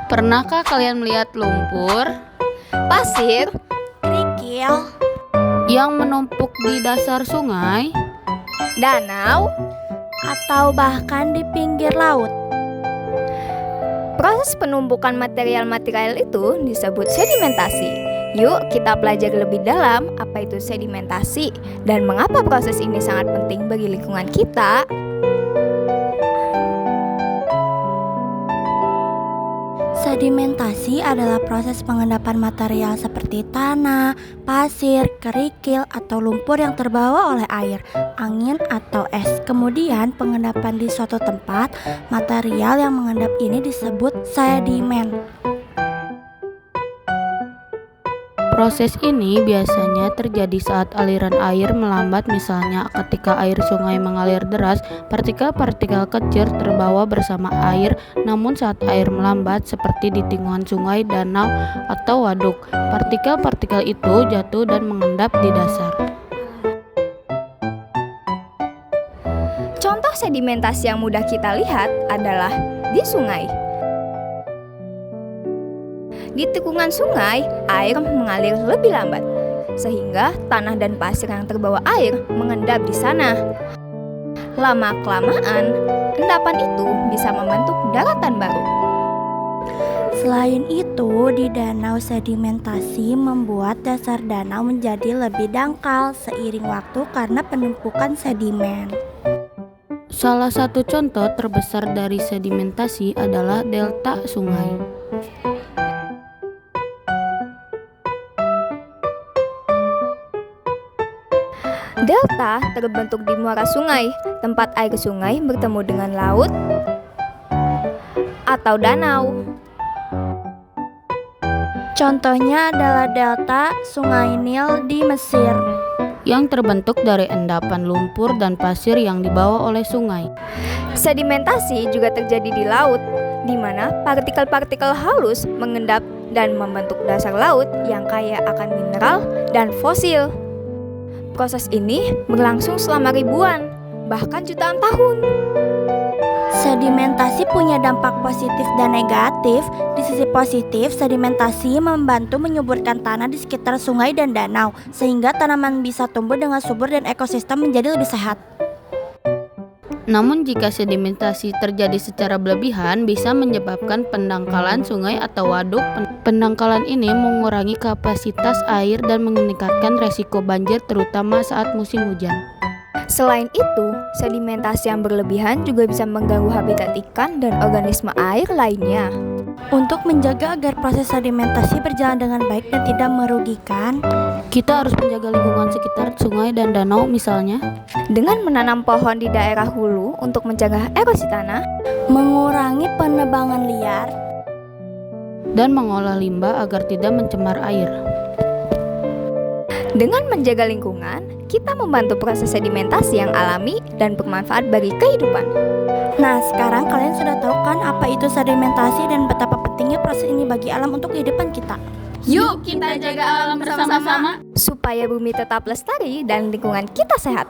Pernahkah kalian melihat lumpur pasir, kerikil, yang menumpuk di dasar sungai, danau, atau bahkan di pinggir laut? proses penumpukan material-material itu disebut sedimentasi. Yuk kita pelajari lebih dalam apa itu sedimentasi dan mengapa proses ini sangat penting bagi lingkungan kita. Sedimentasi adalah proses pengendapan material seperti tanah, pasir, kerikil, atau lumpur yang terbawa oleh air, angin, atau es. Kemudian pengendapan di suatu tempat, material yang mengendap ini disebut sedimen. proses ini biasanya terjadi saat aliran air melambat, misalnya ketika air sungai mengalir deras, partikel-partikel kecil terbawa bersama air, namun saat air melambat seperti di tikungan sungai, danau, atau waduk, partikel-partikel itu jatuh dan mengendap di dasar. Contoh sedimentasi yang mudah kita lihat adalah di sungai. Di tikungan sungai, air mengalir lebih lambat, sehingga tanah dan pasir yang terbawa air mengendap di sana. Lama-kelamaan, endapan itu bisa membentuk daratan baru. Selain itu, di danau sedimentasi membuat dasar danau menjadi lebih dangkal seiring waktu karena penumpukan sedimen. Salah satu contoh terbesar dari sedimentasi adalah delta sungai. Delta terbentuk di muara sungai, tempat air sungai bertemu dengan laut atau danau. Contohnya adalah delta Sungai Nil di Mesir, yang terbentuk dari endapan lumpur dan pasir yang dibawa oleh sungai. Sedimentasi juga terjadi di laut, di mana partikel-partikel halus mengendap dan membentuk dasar laut yang kaya akan mineral dan fosil. Proses ini berlangsung selama ribuan, bahkan jutaan tahun. Sedimentasi punya dampak positif dan negatif. Di sisi positif, sedimentasi membantu menyuburkan tanah di sekitar sungai dan danau, sehingga tanaman bisa tumbuh dengan subur dan ekosistem menjadi lebih sehat. Namun jika sedimentasi terjadi secara berlebihan, bisa menyebabkan pendangkalan sungai atau waduk. Pendangkalan ini mengurangi kapasitas air dan meningkatkan resiko banjir terutama saat musim hujan. Selain itu, sedimentasi yang berlebihan juga bisa mengganggu habitat ikan dan organisme air lainnya. Untuk menjaga agar proses sedimentasi berjalan dengan baik dan tidak merugikan, kita harus menjaga lingkungan sekitar sungai dan danau, misalnya dengan menanam pohon di daerah hulu untuk mencegah erosi tanah, mengurangi penebangan liar, dan mengolah limbah agar tidak mencemar air. Dengan menjaga lingkungan, kita membantu proses sedimentasi yang alami dan bermanfaat bagi kehidupan. Nah, sekarang kalian sudah tahu kan apa itu sedimentasi dan betapa pentingnya proses ini bagi alam untuk kehidupan kita. Yuk kita jaga alam bersama-sama Supaya bumi tetap lestari dan lingkungan kita sehat.